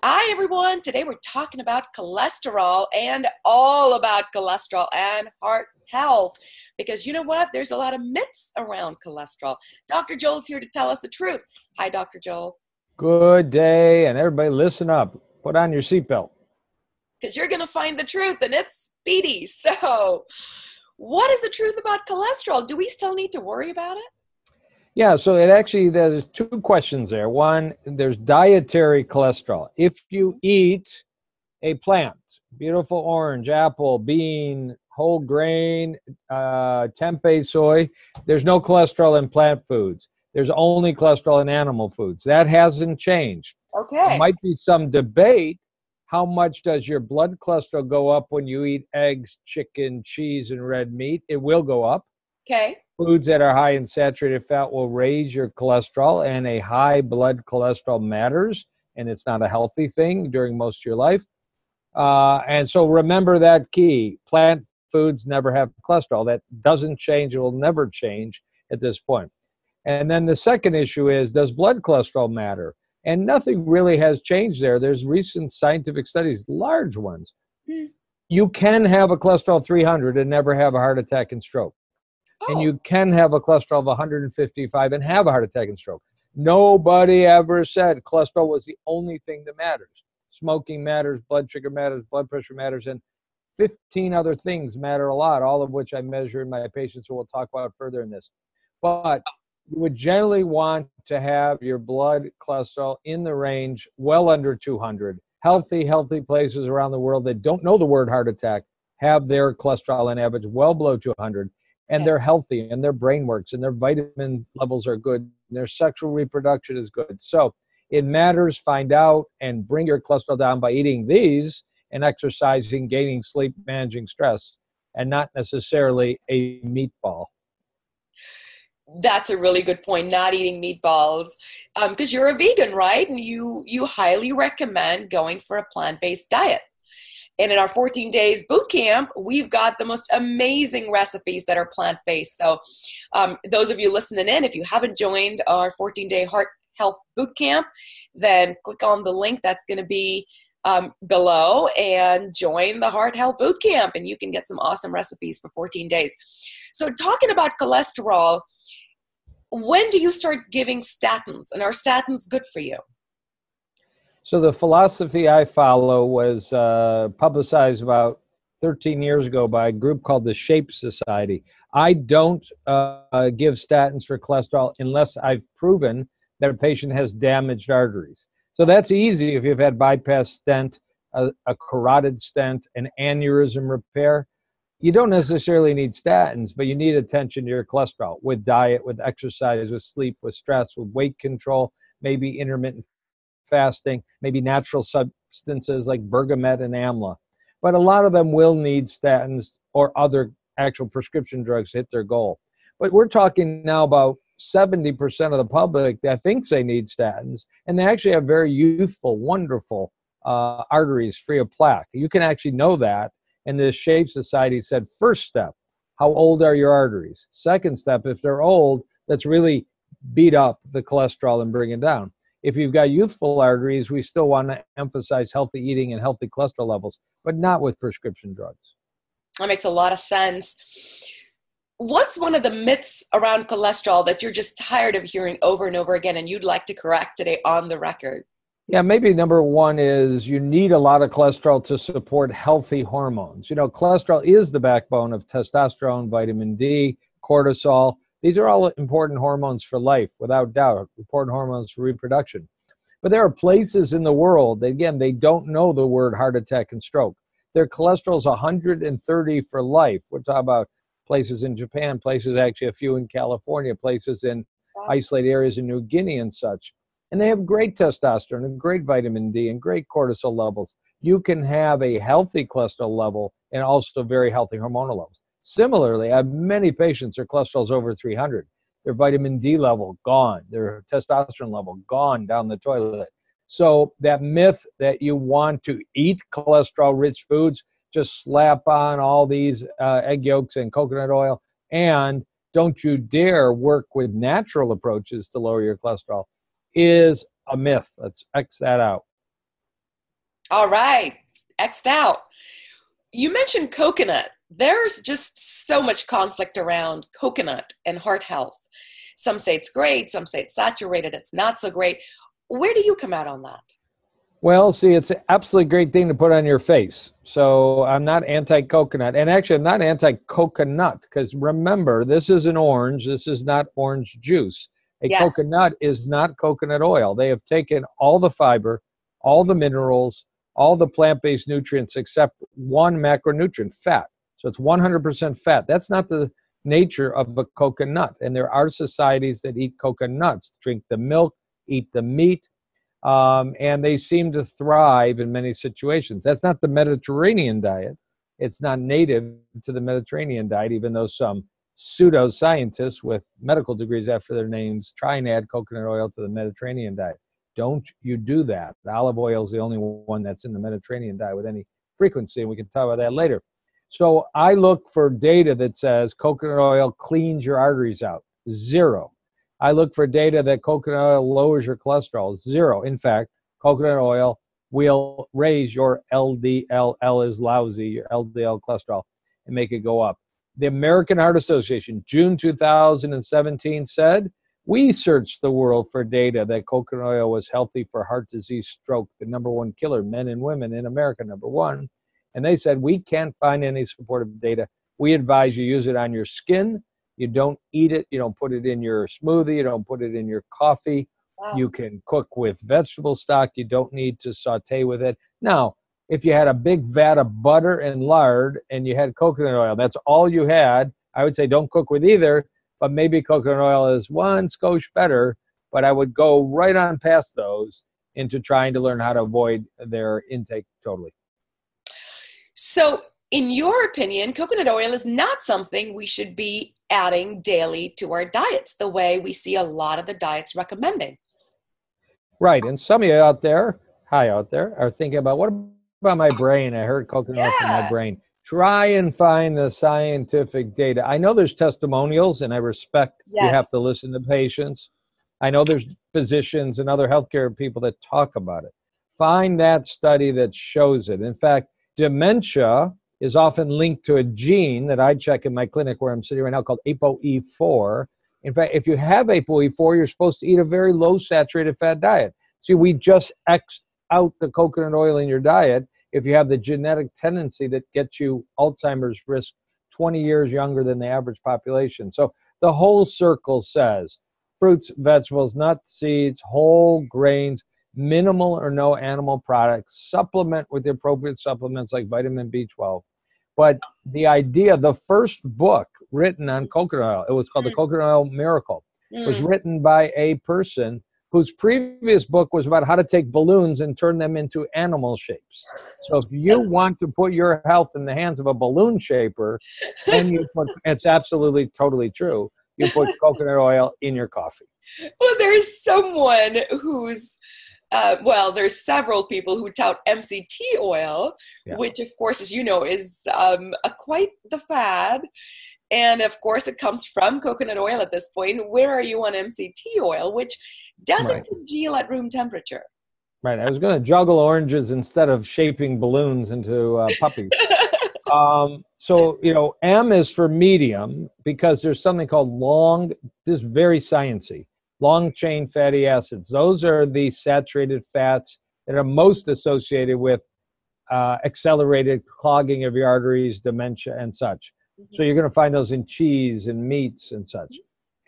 Hi, everyone. Today we're talking about cholesterol and all about cholesterol and heart health. Because you know what? There's a lot of myths around cholesterol. Dr. Joel's here to tell us the truth. Hi, Dr. Joel. Good day, and everybody listen up. Put on your seatbelt. Because you're going to find the truth, and it's speedy. So, what is the truth about cholesterol? Do we still need to worry about it? Yeah, so there's two questions there. One, there's dietary cholesterol. If you eat a plant, beautiful orange, apple, bean, whole grain, tempeh soy, there's no cholesterol in plant foods. There's only cholesterol in animal foods. That hasn't changed. There Okay. might be some debate. How much does your blood cholesterol go up when you eat eggs, chicken, cheese, and red meat? It will go up. Okay. Foods that are high in saturated fat will raise your cholesterol, and a high blood cholesterol matters, and it's not a healthy thing during most of your life. And so remember that key. Plant foods never have cholesterol. That doesn't change. It will never change at this point. And then the second issue is, does blood cholesterol matter? And nothing really has changed there. There's recent scientific studies, large ones. Hmm. You can have a cholesterol 300 and never have a heart attack and stroke. And Oh, you can have a cholesterol of 155 and have a heart attack and stroke. Nobody ever said cholesterol was the only thing that matters. Smoking matters, blood sugar matters, blood pressure matters, and 15 other things matter a lot, all of which I measure in my patients, who we'll talk about further in this. But you would generally want to have your blood cholesterol in the range well under 200. Healthy places around the world that don't know the word heart attack have their cholesterol on average well below 200, and okay. they're healthy, and their brain works, and their vitamin levels are good, and their sexual reproduction is good. So it matters. Find out and bring your cholesterol down by eating these and exercising, gaining sleep, managing stress, and not necessarily a meatball. That's a really good point. Not eating meatballs, because you're a vegan, right? And you highly recommend going for a plant-based diet. And in our 14 days boot camp, we've got the most amazing recipes that are plant-based. So those of you listening in, if you haven't joined our 14-day heart health boot camp, then click on the link that's going to be below and join the heart health boot camp, and you can get some awesome recipes for 14 days. So talking about cholesterol, when do you start giving statins? And are statins good for you? So the philosophy I follow was publicized about 13 years ago by a group called the Shape Society. I don't give statins for cholesterol unless I've proven that a patient has damaged arteries. So that's easy if you've had bypass stent, a carotid stent, an aneurysm repair. You don't necessarily need statins, but you need attention to your cholesterol with diet, with exercise, with sleep, with stress, with weight control, maybe intermittent fasting, maybe natural substances like bergamot and amla. But a lot of them will need statins or other actual prescription drugs to hit their goal. But we're talking now about 70% of the public that thinks they need statins, and they actually have very youthful, wonderful arteries free of plaque. You can actually know that. And the Shape Society said, first step, how old are your arteries? Second step, if they're old, let's really beat up the cholesterol and bring it down. If you've got youthful arteries, we still want to emphasize healthy eating and healthy cholesterol levels, but not with prescription drugs. That makes a lot of sense. What's one of the myths around cholesterol that you're just tired of hearing over and over again and you'd like to correct today on the record? Yeah, maybe number one is you need a lot of cholesterol to support healthy hormones. You know, cholesterol is the backbone of testosterone, vitamin D, cortisol. These are all important hormones for life, without doubt, important hormones for reproduction. But there are places in the world, again, they don't know the word heart attack and stroke. Their cholesterol is 130 for life. We're talking about places in Japan, places actually a few in California, places in isolated areas in New Guinea and such. And they have great testosterone and great vitamin D and great cortisol levels. You can have a healthy cholesterol level and also very healthy hormonal levels. Similarly, I have many patients, their cholesterol is over 300. Their vitamin D level gone, their testosterone level gone down the toilet. So that myth that you want to eat cholesterol-rich foods, just slap on all these egg yolks and coconut oil, and don't you dare work with natural approaches to lower your cholesterol, is a myth. Let's X that out. All right, X'd out. You mentioned coconut. There's just so much conflict around coconut and heart health. Some say it's great, some say it's saturated, it's not so great. Where do you come out on that? Well, see, it's an absolutely great thing to put on your face. So I'm not anti-coconut. And actually, I'm not anti-coconut because remember, this is an orange. This is not orange juice. A Yes. coconut is not coconut oil. They have taken all the fiber, all the minerals, all the plant-based nutrients except one macronutrient, fat. So it's 100% fat. That's not the nature of a coconut. And there are societies that eat coconuts, drink the milk, eat the meat, and they seem to thrive in many situations. That's not the Mediterranean diet. It's not native to the Mediterranean diet, even though some pseudo-scientists with medical degrees after their names try and add coconut oil to the Mediterranean diet. Don't you do that. The olive oil is the only one that's in the Mediterranean diet with any frequency, and we can talk about that later. So I look for data that says coconut oil cleans your arteries out. Zero. I look for data that coconut oil lowers your cholesterol. Zero. In fact, coconut oil will raise your LDL. L is lousy, your LDL cholesterol, and make it go up. The American Heart Association, June 2017, said, we searched the world for data that coconut oil was healthy for heart disease, stroke, the number one killer, men and women in America, number one. And they said, we can't find any supportive data. We advise you use it on your skin. You don't eat it. You don't put it in your smoothie. You don't put it in your coffee. Wow. You can cook with vegetable stock. You don't need to saute with it. Now, if you had a big vat of butter and lard and you had coconut oil, that's all you had, I would say don't cook with either, but maybe coconut oil is one skosh better, but I would go right on past those into trying to learn how to avoid their intake totally. So, in your opinion, coconut oil is not something we should be adding daily to our diets the way we see a lot of the diets recommending. Right. And some of you out there, hi out there, are thinking about what about my brain? I heard coconut oil for my Yeah. brain. Try and find the scientific data. I know there's testimonials, and I respect you have Yes. to listen to patients. I know there's physicians and other healthcare people that talk about it. Find that study that shows it. In fact, dementia is often linked to a gene that I check in my clinic where I'm sitting right now called ApoE4. In fact, if you have ApoE4, you're supposed to eat a very low saturated fat diet. See, we just X'd out the coconut oil in your diet if you have the genetic tendency that gets you Alzheimer's risk 20 years younger than the average population. So the whole circle says fruits, vegetables, nuts, seeds, whole grains, minimal or no animal products, supplement with the appropriate supplements like vitamin B12. But the idea, the first book written on coconut oil, it was called The Coconut Oil Miracle, was Mm. written by a person whose previous book was about how to take balloons and turn them into animal shapes. So if you want to put your health in the hands of a balloon shaper, then you put, it's absolutely totally true, you put coconut oil in your coffee. Well, there's someone who's well, there's several people who tout MCT oil, Yeah. which, of course, as you know, is quite the fad. And of course, it comes from coconut oil at this point. Where are you on MCT oil, which doesn't Right. congeal at room temperature? Right. I was going to juggle oranges instead of shaping balloons into puppies. So, M is for medium because there's something called this is very sciencey, long chain fatty acids. Those are the saturated fats that are most associated with accelerated clogging of your arteries, dementia, and such. So you're going to find those in cheese and meats and such.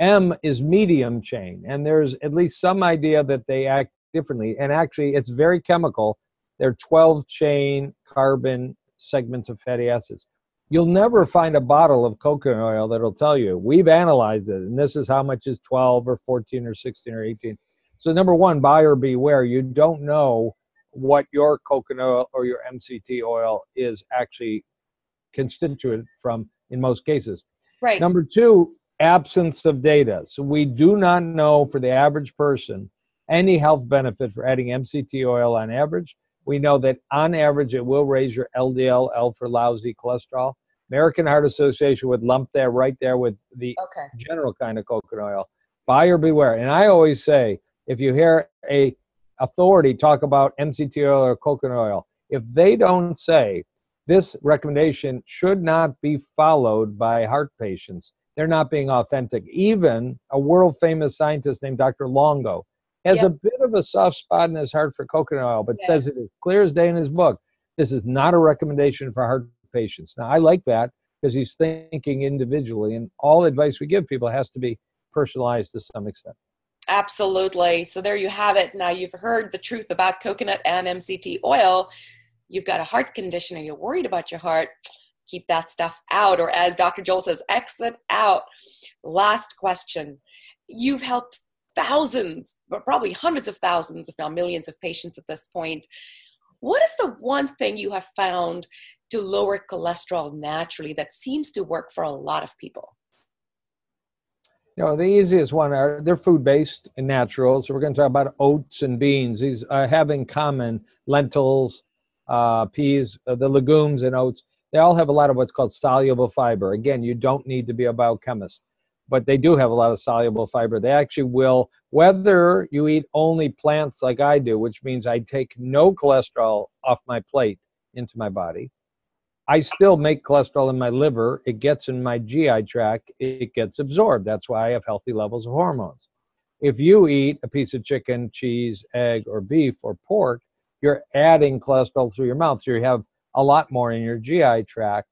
M is medium chain, and there's at least some idea that they act differently. And actually, it's very chemical. They're 12-chain carbon segments of fatty acids. You'll never find a bottle of coconut oil that'll tell you, we've analyzed it, and this is how much is 12 or 14 or 16 or 18. So number one, buyer beware. You don't know what your coconut oil or your MCT oil is actually constituted from in most cases. Right. Number two, absence of data. So we do not know for the average person any health benefit for adding MCT oil on average. We know that on average it will raise your LDL, L for lousy cholesterol. American Heart Association would lump that right there with the general kind of coconut oil. Buyer beware. And I always say, if you hear a authority talk about MCT oil or coconut oil, if they don't say this recommendation should not be followed by heart patients, they're not being authentic. Even a world famous scientist named Dr. Longo has a Yep. bit of a soft spot in his heart for coconut oil, but Yeah. says it as clear as day in his book. This is not a recommendation for heart patients. Now, I like that because he's thinking individually, and all advice we give people has to be personalized to some extent. Absolutely. So there you have it. Now you've heard the truth about coconut and MCT oil. You've got a heart condition or you're worried about your heart, keep that stuff out. Or as Dr. Joel says, exit out. Last question. You've helped thousands, but probably hundreds of thousands, if not millions of patients at this point. What is the one thing you have found to lower cholesterol naturally that seems to work for a lot of people? The easiest one they're food-based and natural. So we're going to talk about oats and beans. These have in common lentils, peas, the legumes and oats. They all have a lot of what's called soluble fiber. Again, you don't need to be a biochemist, but they do have a lot of soluble fiber. They actually will, whether you eat only plants like I do, which means I take no cholesterol off my plate into my body, I still make cholesterol in my liver. It gets in my GI tract. It gets absorbed. That's why I have healthy levels of hormones. If you eat a piece of chicken, cheese, egg, or beef, or pork, you're adding cholesterol through your mouth. So you have a lot more in your GI tract.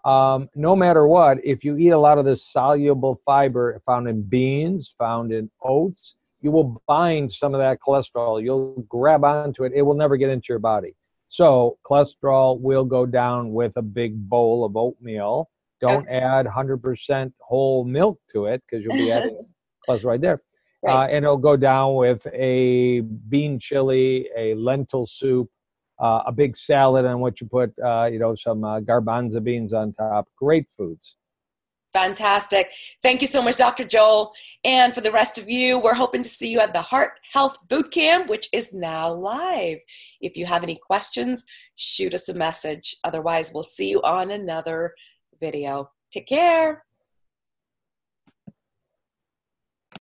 No matter what, if you eat a lot of this soluble fiber found in beans, found in oats, you will bind some of that cholesterol. You'll grab onto it. It will never get into your body. So cholesterol will go down with a big bowl of oatmeal. Don't Okay. add 100% whole milk to it because you'll be adding cholesterol right there. Right. And it'll go down with a bean chili, a lentil soup, a big salad on what you put, some garbanzo beans on top. Great foods. Fantastic. Thank you so much, Dr. Joel. And for the rest of you, we're hoping to see you at the Heart Health Bootcamp, which is now live. If you have any questions, shoot us a message. Otherwise, we'll see you on another video. Take care.